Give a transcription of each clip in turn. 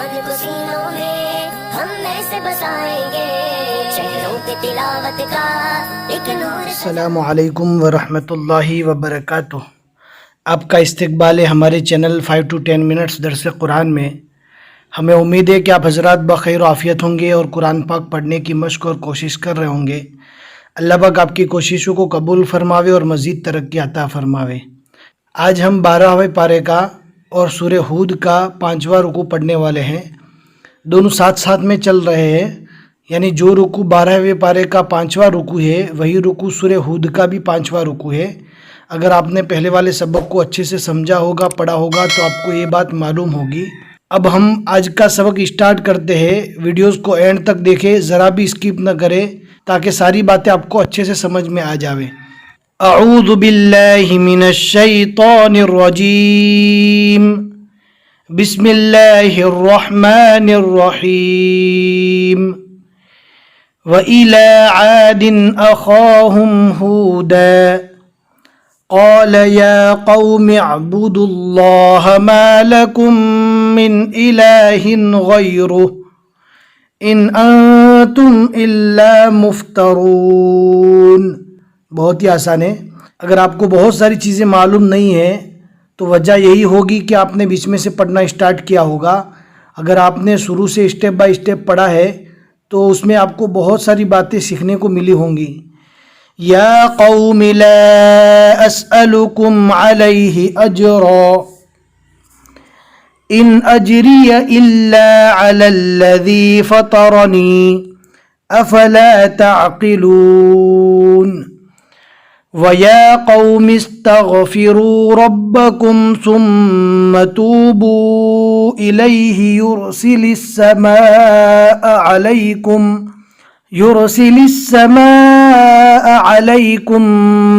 याद को सीनों में हम ऐसे बसाएंगे, शहरों पे तिलावत का एक नूर। अस्सलामु अलैकुम वरहमतुल्लाहि वबरकातुह। आपका इस्तकबाल है हमारे चैनल 5 to 10 मिनट्स दरस कुरान में। हमें उम्मीद है कि आप हजरात बखैर आफियत होंगे और कुरान पाक पढ़ने की मशक और कोशिश कर रहे होंगे। अल्लाह पाक आपकी कोशिशों को कबूल फरमावे और मज़ीद तरक्की अता फरमावे। आज हम 12वें पारे का और सूरह हूद का 5वां रुकू पढ़ने वाले हैं। दोनों साथ साथ में चल रहे हैं, यानी जो रुकू 12वें पारे का 5वां रुकू है वही रुकू सूरह हूद का भी 5वां रुकू है। अगर आपने पहले वाले सबक को अच्छे से समझा होगा, पढ़ा होगा, तो आपको ये बात मालूम होगी। अब हम आज का सबक स्टार्ट करते हैं। वीडियोस को एंड तक देखें, ज़रा भी स्किप न करें ताकि सारी बातें आपको अच्छे से समझ में आ जावे। अऊज़ु बिल्लाहि मिनश शैतानिर रजीम, बिस्मिल्लाहिर रहमानिर रहीम। व इला आदिन अखाहुम हूदा क़ाल या क़ौमि अअ्बुदुल्लाह मा लकुम मिन इलाहिन गैरुह इन अंतुम इल्ला मुफ्तरून। बहुत ही आसान है। अगर आपको बहुत सारी चीज़ें मालूम नहीं है तो वजह यही होगी कि आपने बीच में से पढ़ना स्टार्ट किया होगा। अगर आपने शुरू से स्टेप बाय स्टेप पढ़ा है तो उसमें आपको बहुत सारी बातें सीखने को मिली होंगी। या कौम ला अस्अलुकुम अलैहि अजरा इन अजरिय इल्ला अलल्लज़ी फतरनी अफला तअक़िलून। वया कौम इस्तग़फिरू रब्बकुम सुम्मा तूबू इलैहि युरसिलिस समाअ अलैकुम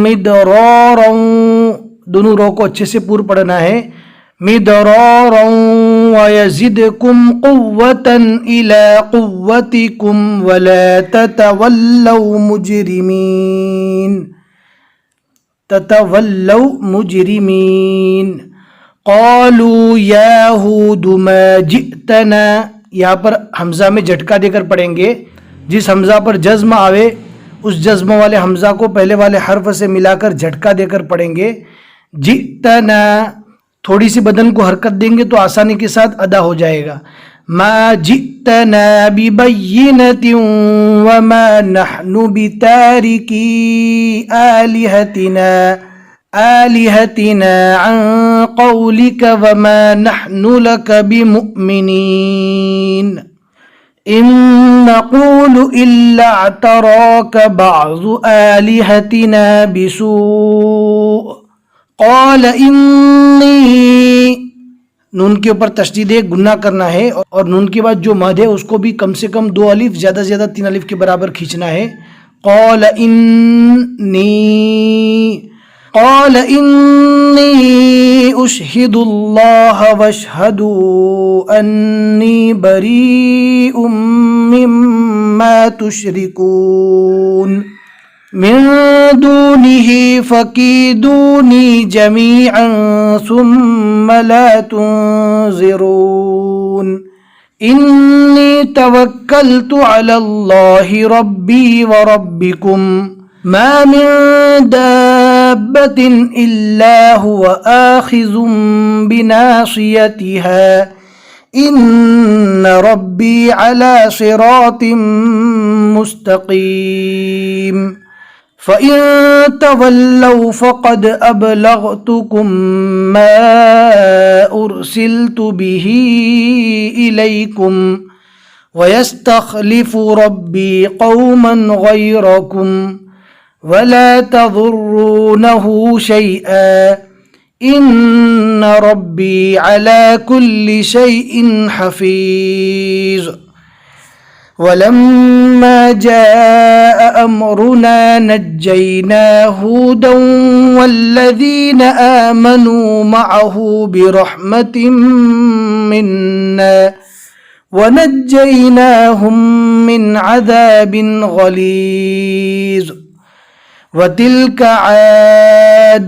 मिदरारन। दोनों रो को अच्छे से पूरा पढ़ना है। मिदरारन वयज़िदकुम क़ुव्वतन इला क़ुव्वतिकुम वला ततवल्लौ मुजरिमीन। क़ालू या हूद मा जिअतना। यहाँ पर हमज़ा में झटका देकर पढ़ेंगे। जिस हमज़ा पर जज़्म आवे उस जज़्म वाले हमज़ा को पहले वाले हर्फ से मिलाकर झटका देकर पढ़ेंगे। जिअतना, थोड़ी सी बदन को हरकत देंगे तो आसानी के साथ अदा हो जाएगा। मा जिअतना बिबय्यिनतिन वमा नहनु बितारिकी आलिहतिना अन क़ौलिक वमा नहनु लक बिमुअ्मिनीन। इन नक़ूलु इल्ला अतराक बअज़ु आलिहतिना बिसूअ क़ाल इन्नी। नून के ऊपर तशदीद है, गुन्ना करना है, और नून के बाद जो मद है उसको भी कम से कम 2 अलिफ, ज़्यादा से ज़्यादा 3 अलिफ के बराबर खींचना है। क़ाल इन्नी उशहिदुल्लाह वशहदू अन्नी बरीउम मिम्मा तुशरिकून मिन दूनिही फकीदूनी जमीअन सुम्मा ला तुनज़िरून। इन्नी तवक्कलतु अलल्लाहि रब्बी व रब्बिकुम मा मिन दाब्बतिन इल्ला हुवा आखिज़ुम बिनासियतिहा इन्न रब्बी अला सिरातिम मुस्तक़ीम। फ़इन तवल्लौ फ़क़द अबलग़तुकुम मा उरसिलतु बिही इलैकुम वयस्तख़लिफ़ु रब्बी क़ौमन ग़ैरकुम वला तज़ुर्रूनहु शैअन इन्न रब्बी अला कुल्लि शैइन हफ़ीज़। वलम्मा जाअ अम्रुना नज्जयना हूदन वल्लज़ीन आमनू मअहू बिरहमतिन मिन्ना वनज्जयनाहुम मिन अज़ाबिन गलीज़। वतिल्क आद।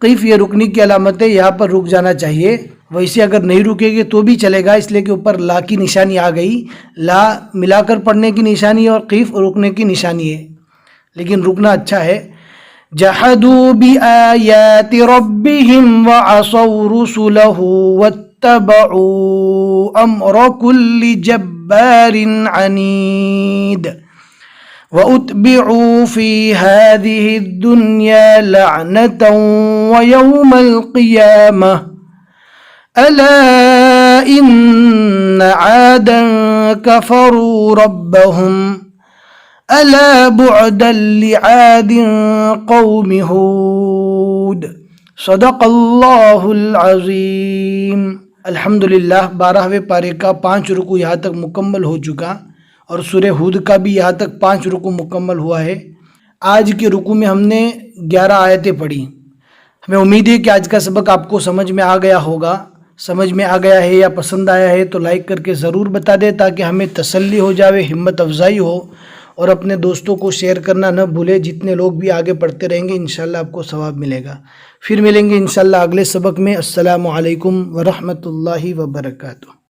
क़िफ़ ये रुकने की अलामत है, यहाँ पर रुक जाना चाहिए। ویسے اگر نہیں رکے گے تو بھی چلے گا، اس لیے کہ اوپر لا کی نشانی آ گئی، لا ملا کر پڑھنے کی نشانی ہے اور قیف رکنے کی نشانی ہے، لیکن رکنا اچھا ہے۔ جحدوا بآیات ربهم وعصوا رسله واتبعوا امر كل جبار عنید واتبعوا في هذه الدنيا لعنة ويوم القيامة ألا إن عادا كفروا ربهم ألا بعدا لعاد قوم ہود صدق اللہ العظیم۔ الحمدللہ 12ویں پارے کا 5 رکوع یہاں تک مکمل ہو چکا، اور سورہ ہود کا بھی یہاں تک 5 رکوع مکمل ہوا ہے۔ آج کے رکوع میں ہم نے 11 آیتیں پڑھی۔ ہمیں امید ہے کہ آج کا سبق آپ کو سمجھ میں آ گیا ہوگا۔ سمجھ میں آ گیا ہے یا پسند آیا ہے تو لائک کر کے ضرور بتا دیں، تاکہ ہمیں تسلی ہو جاوے، ہمت افزائی ہو، اور اپنے دوستوں کو شیئر کرنا نہ بھولے۔ جتنے لوگ بھی آگے پڑھتے رہیں گے انشاءاللہ آپ کو ثواب ملے گا۔ پھر ملیں گے انشاءاللہ اگلے سبق میں۔ السلام علیکم ورحمۃ اللہ وبرکاتہ۔